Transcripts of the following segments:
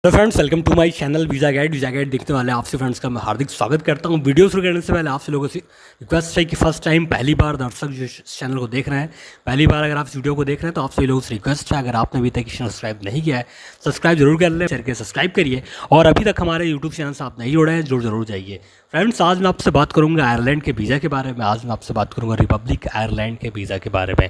Hello friends, welcome to my channel visa guide देखने वाले आपसे फ्रेंड्स का मैं हार्दिक स्वागत करता हूं। वीडियो शुरू करने से पहले आपसे लोगों से रिक्वेस्ट है कि फर्स्ट टाइम पहली बार दर्शक जो इस चैनल को देख रहे हैं, पहली बार अगर आप इस वीडियो को देख रहे हैं तो आप सभी लोगों से रिक्वेस्ट है, अगर आपने अभी तक सब्सक्राइब नहीं किया है सब्सक्राइब जरूर कर लें, शेयर के सब्सक्राइब करिए। और अभी तक हमारे यूट्यूब चैनल से आप नहीं जुड़े हैं जरूर जाइए। फ्रेंड्स, आज मैं आपसे बात करूंगा आयरलैंड के वीज़ा के बारे में। आज मैं आपसे बात करूंगा रिपब्लिक आयरलैंड के वीज़ा के बारे में।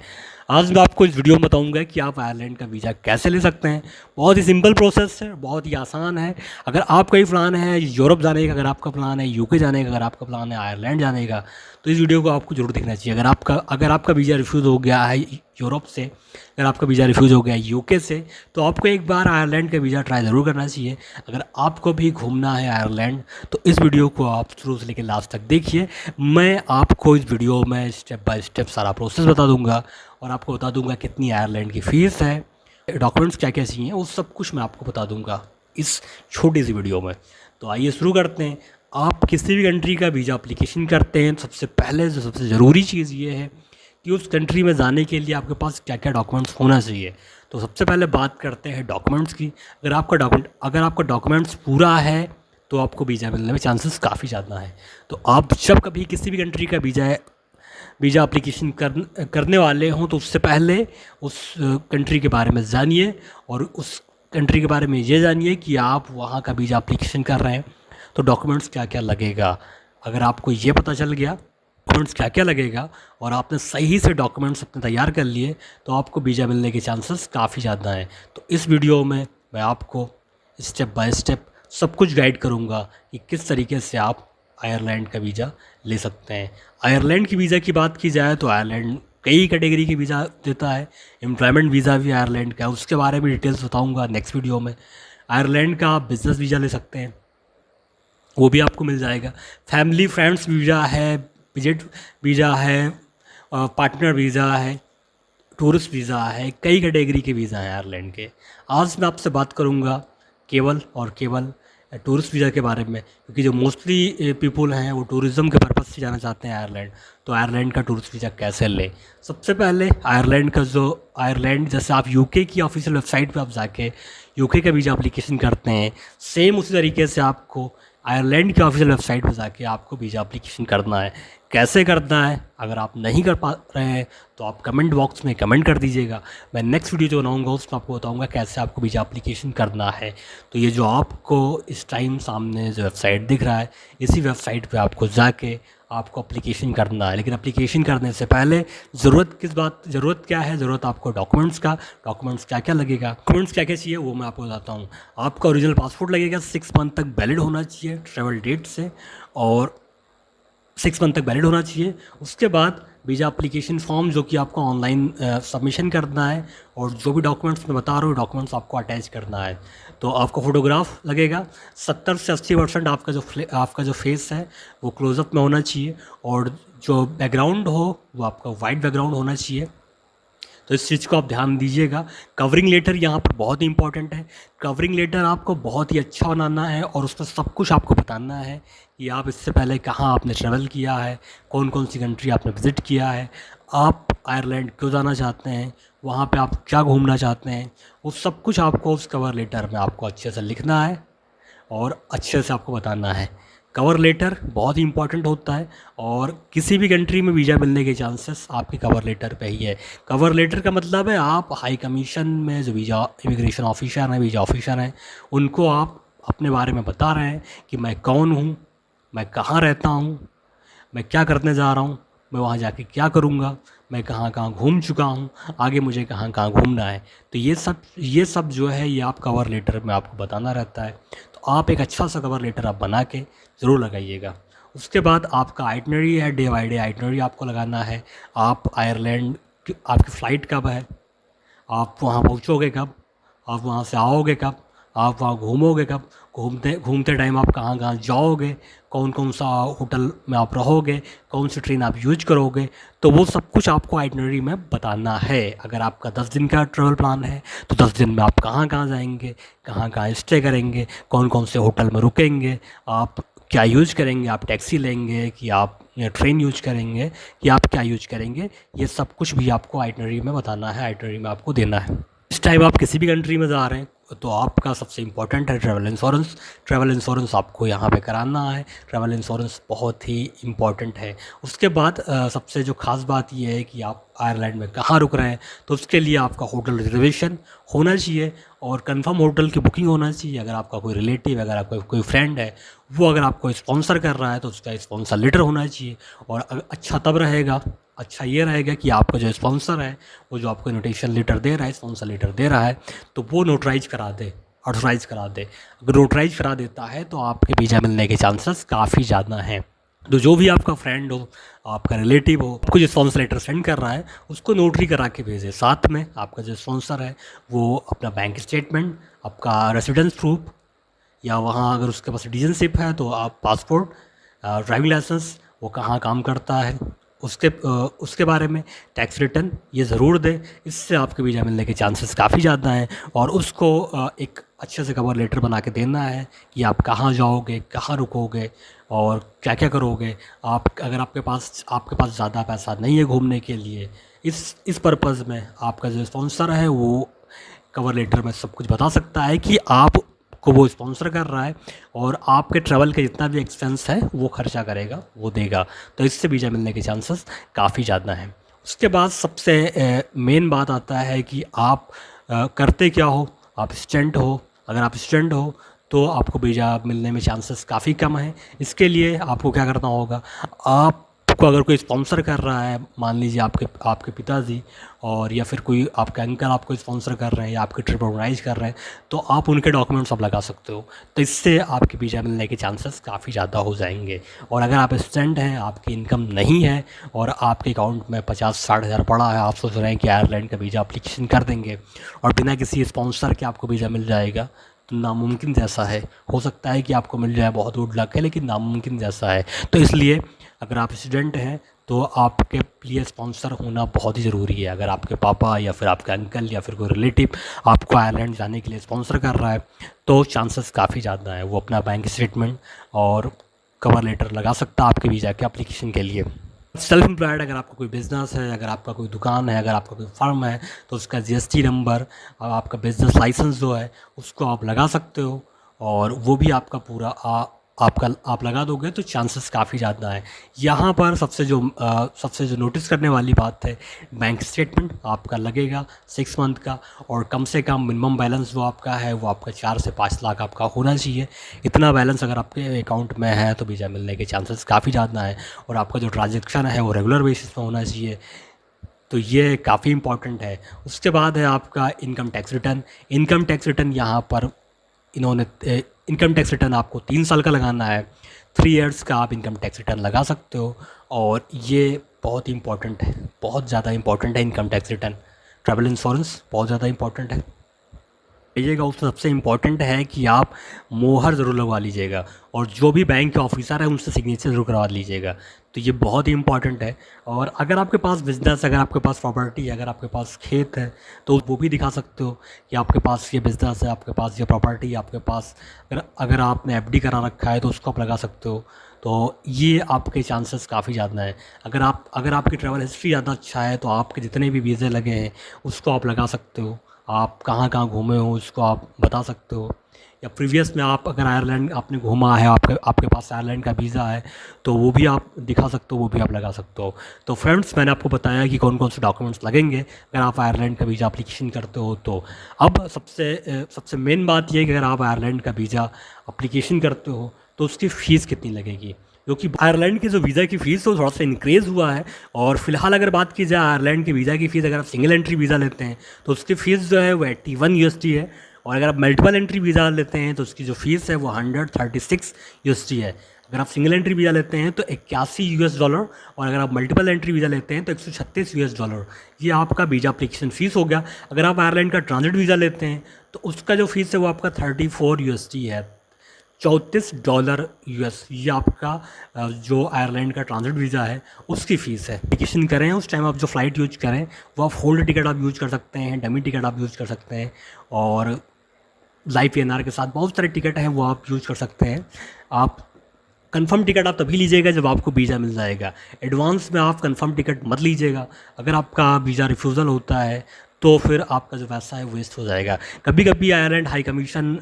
आज मैं आपको इस वीडियो में बताऊंगा कि आप आयरलैंड का वीज़ा कैसे ले सकते हैं। बहुत ही सिंपल प्रोसेस है, बहुत ही आसान है। अगर आपका ही प्लान है यूरोप जाने का, अगर आपका प्लान है यूके जाने का, अगर आपका प्लान है आयरलैंड जाने का, तो इस वीडियो को आपको जरूर देखना चाहिए। अगर आपका वीज़ा रिफ्यूज़ हो गया है यूरोप से, अगर आपका वीज़ा रिफ्यूज़ हो गया है यूके से, तो आपको एक बार आयरलैंड का वीज़ा ट्राई ज़रूर करना चाहिए। अगर आपको भी घूमना है आयरलैंड तो इस वीडियो को आप शुरू से लेकर लास्ट तक देखिए। मैं आपको इस वीडियो में स्टेप बाय स्टेप सारा प्रोसेस बता दूंगा और आपको बता दूंगा कितनी आयरलैंड की फ़ीस है, डॉक्यूमेंट्स क्या क्या चाहिए, वो सब कुछ मैं आपको बता दूंगा इस छोटी सी वीडियो में। तो आइए शुरू करते हैं। आप किसी भी कंट्री का वीज़ा एप्लीकेशन करते हैं, सबसे पहले जो सबसे ज़रूरी चीज़ ये है कि उस कंट्री में जाने के लिए आपके पास क्या क्या डॉक्यूमेंट्स होना चाहिए। तो सबसे पहले बात करते हैं डॉक्यूमेंट्स की। अगर आपका डॉक्यूमेंट्स पूरा है तो आपको वीज़ा मिलने में चांसेस काफ़ी ज़्यादा है। तो आप जब कभी किसी भी कंट्री का वीज़ा एप्लीकेशन करने वाले हों तो उससे पहले उस कंट्री के बारे में जानिए और उस कंट्री के बारे में ये जानिए कि आप वहाँ का वीज़ा एप्लीकेशन कर रहे हैं तो डॉक्यूमेंट्स क्या क्या लगेगा। अगर आपको ये पता चल गया डॉक्यूमेंट्स क्या क्या लगेगा और आपने सही से डॉक्यूमेंट्स अपने तैयार कर लिए तो आपको वीज़ा मिलने के चांसेस काफ़ी ज़्यादा हैं। तो इस वीडियो में मैं आपको स्टेप बाय स्टेप सब कुछ गाइड करूँगा कि किस तरीके से आप आयरलैंड का वीज़ा ले सकते हैं। आयरलैंड की वीज़ा की बात की जाए तो आयरलैंड कई कैटेगरी के वीज़ा देता है। एम्प्लॉयमेंट वीज़ा भी आयरलैंड का है, उसके बारे में डिटेल्स बताऊंगा नेक्स्ट वीडियो में। आयरलैंड का आप बिज़नेस वीज़ा ले सकते हैं, वो भी आपको मिल जाएगा। फैमिली फ्रेंड्स वीज़ा है, विजिट वीज़ा है, पार्टनर वीज़ा है, टूरिस्ट वीज़ा है, कई कैटेगरी के वीज़ा हैं आयरलैंड के। आज मैं आपसे बात करूँगा केवल टूरिस्ट वीज़ा के बारे में, क्योंकि जो मोस्टली पीपल हैं वो टूरिज़्म के पर्पज़ से जाना चाहते हैं आयरलैंड। तो आयरलैंड का टूरिस्ट वीज़ा कैसे लें? सबसे पहले आयरलैंड जैसे आप यूके की ऑफिशियल वेबसाइट पे आप जाके यूके का वीज़ा एप्लीकेशन करते हैं, सेम उसी तरीके से आपको आयरलैंड की ऑफिशियल वेबसाइट पर जाके आपको वीज़ा एप्लीकेशन करना है। कैसे करना है अगर आप नहीं कर पा रहे हैं तो आप कमेंट बॉक्स में कमेंट कर दीजिएगा। मैं नेक्स्ट वीडियो जो बनाऊंगा उसमें आपको बताऊंगा कैसे आपको वीज़ा एप्लीकेशन करना है। तो ये जो आपको इस टाइम सामने जो वेबसाइट दिख रहा है, इसी वेबसाइट पे आपको जाके आपको एप्लीकेशन करना है। लेकिन एप्लीकेशन करने से पहले ज़रूरत क्या है? ज़रूरत आपको डॉक्यूमेंट्स का। डॉक्यूमेंट्स क्या क्या लगेगा, डॉक्यूमेंट्स क्या क्या चाहिए वो मैं आपको बताता हूँ। आपका ओरिजिनल पासपोर्ट लगेगा, 6 मंथ तक वैलिड होना चाहिए ट्रैवल डेट से, और 6 मंथ तक वैलिड होना चाहिए। उसके बाद वीज़ा एप्लीकेशन फॉर्म जो कि आपको ऑनलाइन सबमिशन करना है, और जो भी डॉक्यूमेंट्स मैं बता रहा हूँ डॉक्यूमेंट्स आपको अटैच करना है। तो आपको फ़ोटोग्राफ लगेगा। 70 से 80% आपका जो फेस है वो क्लोज़अप में होना चाहिए, और जो बैकग्राउंड हो वो आपका वाइट बैकग्राउंड होना चाहिए। तो इस चीज़ को आप ध्यान दीजिएगा। कवरिंग लेटर यहाँ पर बहुत ही इंपॉर्टेंट है। कवरिंग लेटर आपको बहुत ही अच्छा बनाना है और उसमें सब कुछ आपको बताना है कि आप इससे पहले कहाँ आपने ट्रैवल किया है, कौन कौन सी कंट्री आपने विज़िट किया है, आप आयरलैंड क्यों जाना चाहते हैं, वहाँ पे आप क्या घूमना चाहते हैं, वो सब कुछ आपको उस कवर लेटर में आपको अच्छे से लिखना है और अच्छे से आपको बताना है। कवर लेटर बहुत ही इंपॉर्टेंट होता है, और किसी भी कंट्री में वीज़ा मिलने के चांसेस आपके कवर लेटर पे ही है। कवर लेटर का मतलब है आप हाई कमीशन में जो इमिग्रेशन ऑफिसर हैं, वीज़ा ऑफिसर हैं, उनको आप अपने बारे में बता रहे हैं कि मैं कौन हूँ, मैं कहाँ रहता हूँ, मैं क्या करने जा रहा हूँ, मैं वहाँ जाके क्या करूँगा, मैं कहाँ कहाँ घूम चुका हूँ, आगे मुझे कहाँ कहाँ घूमना है। तो ये सब जो है ये आप कवर लेटर में आपको बताना रहता है। तो आप एक अच्छा सा कवर लेटर आप बना के ज़रूर लगाइएगा। उसके बाद आपका आइटनरी है, डे बाई डे आइटनरी आपको लगाना है। आप आयरलैंड आपकी फ़्लाइट कब है, आप वहाँ पहुँचोगे कब, आप वहाँ से आओगे कब, आप वहाँ घूमोगे कब, घूमते टाइम आप कहाँ कहाँ जाओगे, कौन कौन सा होटल में आप रहोगे, कौन सी ट्रेन आप यूज करोगे, तो वो सब कुछ आपको आइटनरी में बताना है। अगर आपका 10 दिन का ट्रैवल प्लान है तो 10 दिन में आप कहाँ कहाँ जाएंगे, कहाँ कहाँ स्टे करेंगे, कौन कौन से होटल में रुकेंगे, आप क्या यूज करेंगे, आप टैक्सी लेंगे कि आप ट्रेन यूज करेंगे कि आप क्या यूज करेंगे, ये सब कुछ भी आपको आइटनरी में बताना है, आइटनरी में आपको देना है। इस टाइम आप किसी भी कंट्री में जा रहे हैं, तो आपका सबसे इम्पोर्टेंट है ट्रैवल इंश्योरेंस। ट्रैवल इंश्योरेंस आपको यहाँ पे कराना है। ट्रैवल इंश्योरेंस बहुत ही इम्पोर्टेंट है। उसके बाद सबसे जो ख़ास बात ये है कि आप आयरलैंड में कहाँ रुक रहे हैं, तो उसके लिए आपका होटल रिजर्वेशन होना चाहिए और कंफर्म होटल की बुकिंग होना चाहिए। अगर आपका कोई रिलेटिव, अगर आपका कोई फ्रेंड है, वो अगर आपको स्पॉन्सर कर रहा है तो उसका स्पॉन्सर लेटर होना चाहिए। और अच्छा तब रहेगा, अच्छा ये रहेगा कि आपका जो स्पॉन्सर है, वो जो आपको इन्विटेशन लेटर दे रहा है, स्पॉन्सर लेटर दे रहा है, तो वो नोटराइज करा दे, ऑथोराइज करा दे। अगर नोटराइज करा देता है तो आपके वीज़ा मिलने के चांसेस काफ़ी ज़्यादा हैं। तो जो भी आपका फ्रेंड हो, आपका रिलेटिव हो, आपको जो स्पॉन्सर लेटर सेंड कर रहा है, उसको नोटरी करा के भेजे। साथ में आपका जो स्पॉन्सर है वो अपना बैंक स्टेटमेंट, आपका रेसिडेंस प्रूफ, या वहाँ अगर उसके पास सिटीजनशिप है तो आप पासपोर्ट, ड्राइविंग लाइसेंस, वो कहाँ काम करता है, उसके बारे में टैक्स रिटर्न ये ज़रूर दें। इससे आपके वीज़ा मिलने के चांसेस काफ़ी ज़्यादा हैं। और उसको एक अच्छे से कवर लेटर बना के देना है कि आप कहाँ जाओगे, कहाँ रुकोगे और क्या क्या करोगे। आप अगर आपके पास ज़्यादा पैसा नहीं है घूमने के लिए, इस पर्पज़ में आपका जो स्पॉन्सर है वो कवर लेटर में सब कुछ बता सकता है कि आप को वो स्पॉन्सर कर रहा है और आपके ट्रैवल का जितना भी एक्सपेंस है वो खर्चा करेगा, वो देगा। तो इससे वीज़ा मिलने के चांसेस काफ़ी ज़्यादा हैं। उसके बाद सबसे मेन बात आता है कि आप करते क्या हो। आप स्टूडेंट हो, अगर आप स्टूडेंट हो तो आपको वीज़ा मिलने में चांसेस काफ़ी कम हैं। इसके लिए आपको क्या करना होगा, आपको अगर कोई स्पॉन्सर कर रहा है, मान लीजिए आपके पिताजी, और या फिर कोई आपके अंकल आपको स्पॉन्सर कर रहे हैं या आपकी ट्रिप ऑर्गेनाइज कर रहे हैं, तो आप उनके डॉक्यूमेंट्स आप लगा सकते हो। तो इससे आपके वीज़ा मिलने के चांसेस काफ़ी ज़्यादा हो जाएंगे। और अगर आप स्टूडेंट हैं, आपकी इनकम नहीं है और आपके अकाउंट में 50-60 हज़ार पड़ा है, आप सोच रहे हैं कि आयरलैंड का वीज़ा अप्लीकेशन कर देंगे और बिना किसी स्पॉन्सर के आपको वीज़ा मिल जाएगा, तो नामुमकिन जैसा है। हो सकता है कि आपको मिल जाए, बहुत गुड लक है, लेकिन नामुमकिन जैसा है। तो इसलिए अगर आप स्टूडेंट हैं तो आपके लिए स्पॉन्सर होना बहुत ही ज़रूरी है। अगर आपके पापा या फिर आपके अंकल या फिर कोई रिलेटिव आपको आयरलैंड जाने के लिए स्पॉन्सर कर रहा है, तो चांसेस काफ़ी ज़्यादा है वो अपना बैंक स्टेटमेंट और कवर लेटर लगा सकता है आपके वीज़ा के एप्लीकेशन के लिए। सेल्फ एम्प्लॉयड, अगर आपका कोई बिज़नेस है, अगर आपका कोई दुकान है, अगर आपका कोई फर्म है, तो उसका जीएसटी नंबर और आपका बिज़नेस लाइसेंस जो है उसको आप लगा सकते हो। और वो भी आपका पूरा आप लगा दोगे तो चांसेस काफ़ी ज़्यादा है। यहाँ पर सबसे जो नोटिस करने वाली बात है, बैंक स्टेटमेंट आपका लगेगा 6 मंथ का, और कम से कम मिनिमम बैलेंस जो आपका है वो आपका 4 से 5 लाख आपका होना चाहिए। इतना बैलेंस अगर आपके अकाउंट में है तो वीज़ा मिलने के चांसेस काफ़ी ज़्यादा है। और आपका जो ट्रांजेक्शन है वो रेगुलर बेसिस पर होना चाहिए। तो ये काफ़ी इंपॉर्टेंट है। उसके बाद है आपका income tax return. Income tax return यहाँ पर इन्होंने इनकम टैक्स रिटर्न आपको 3 साल का लगाना है। 3 इयर्स का आप इनकम टैक्स रिटर्न लगा सकते हो और ये बहुत ही इंपॉर्टेंट है, बहुत ज़्यादा इंपॉर्टेंट है income tax return. Travel insurance बहुत ज़्यादा इंपॉर्टेंट है। लीजिएगा, उसमें सबसे इम्पॉर्टेंट है कि आप मोहर ज़रूर लगवा लीजिएगा और जो भी बैंक के ऑफिसर है उनसे सिग्नेचर ज़रूर करवा लीजिएगा। तो ये बहुत ही इंपॉर्टेंट है। और अगर आपके पास बिज़नेस, अगर आपके पास प्रॉपर्टी है, अगर आपके पास खेत है, तो वो भी दिखा सकते हो कि आपके पास ये बिज़नेस है, आपके पास ये प्रॉपर्टी है, आपके पास अगर आपने एफडी करा रखा है तो उसको आप लगा सकते हो। तो ये आपके चांसेस काफ़ी ज़्यादा हैं। अगर आपकी ट्रैवल हिस्ट्री ज़्यादा अच्छा है तो आपके जितने भी वीज़े लगे हैं उसको आप लगा सकते हो। आप कहाँ कहाँ घूमे हो उसको आप बता सकते हो। या प्रीवियस में आप अगर आयरलैंड आपने घूमा है, आपके पास आयरलैंड का वीज़ा है, तो वो भी आप दिखा सकते हो, वो भी आप लगा सकते हो। तो फ्रेंड्स, मैंने आपको बताया कि कौन कौन से डॉक्यूमेंट्स लगेंगे अगर आप आयरलैंड का वीज़ा एप्लीकेशन करते हो। तो अब सबसे मेन बात ये है कि अगर आप आयरलैंड का वीज़ा एप्लीकेशन करते हो तो उसकी फ़ीस कितनी लगेगी, क्योंकि आयरलैंड की जो वीज़ा की फ़ीस है वो थोड़ा सा इंक्रीज़ हुआ है। और फिलहाल अगर बात की जाए आयरलैंड की वीज़ा की फ़ीस, अगर आप सिंगल एंट्री वीज़ा लेते हैं तो उसकी फ़ीस जो है वो 81 USD है। और अगर आप मल्टीपल एंट्री वीज़ा लेते हैं तो उसकी जो फ़ीस है वो 136 USD है। अगर आप सिंगल एंट्री वीज़ा लेते हैं तो 81 US डॉलर, और अगर आप मल्टीपल एंट्री वीज़ा लेते हैं तो 136 US डॉलर। ये आपका वीज़ा एप्लीकेशन फ़ीस हो गया। अगर आप आयरलैंड का ट्रांजिट वीज़ा लेते हैं तो उसका जो फ़ीस है वो आपका 34 USD है, $34 US। ये आपका जो आयरलैंड का ट्रांजिट वीज़ा है उसकी फ़ीस है। एप्लीकेशन करें उस टाइम आप जो फ़्लाइट यूज करें वो आप होल्ड टिकट आप यूज कर सकते हैं, डमी टिकट आप यूज कर सकते हैं, और लाइव PNR के साथ बहुत सारे टिकट हैं वो आप यूज कर सकते हैं। आप कंफर्म टिकट आप तभी लीजिएगा जब आपको वीज़ा मिल जाएगा। एडवांस में आप कंफर्म टिकट मत लीजिएगा। अगर आपका वीज़ा रिफ्यूज़ल होता है तो फिर आपका जो पैसा है वेस्ट हो जाएगा। कभी कभी आयरलैंड हाई कमीशन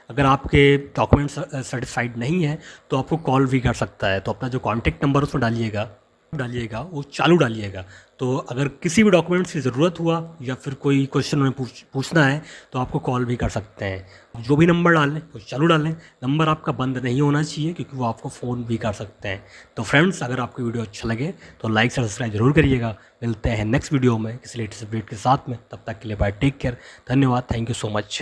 अगर आपके डॉक्यूमेंट्स सर्टिफाइड नहीं है तो आपको कॉल भी कर सकता है। तो अपना जो कॉन्टैक्ट नंबर उसमें डालिएगा वो चालू डालिएगा। तो अगर किसी भी डॉक्यूमेंट्स की ज़रूरत हुआ या फिर कोई क्वेश्चन उन्हें पूछना है तो आपको कॉल भी कर सकते हैं। जो भी नंबर डालें वो चालू डालें, नंबर आपका बंद नहीं होना चाहिए क्योंकि वो आपको फ़ोन भी कर सकते हैं। तो फ्रेंड्स, अगर आपको वीडियो अच्छा लगे तो लाइक सब्सक्राइब जरूर करिएगा। मिलते हैं नेक्स्ट वीडियो में किसी लेटेस्ट अपडेट के साथ में, तब तक के लिए बाय, टेक केयर, धन्यवाद, थैंक यू सो मच।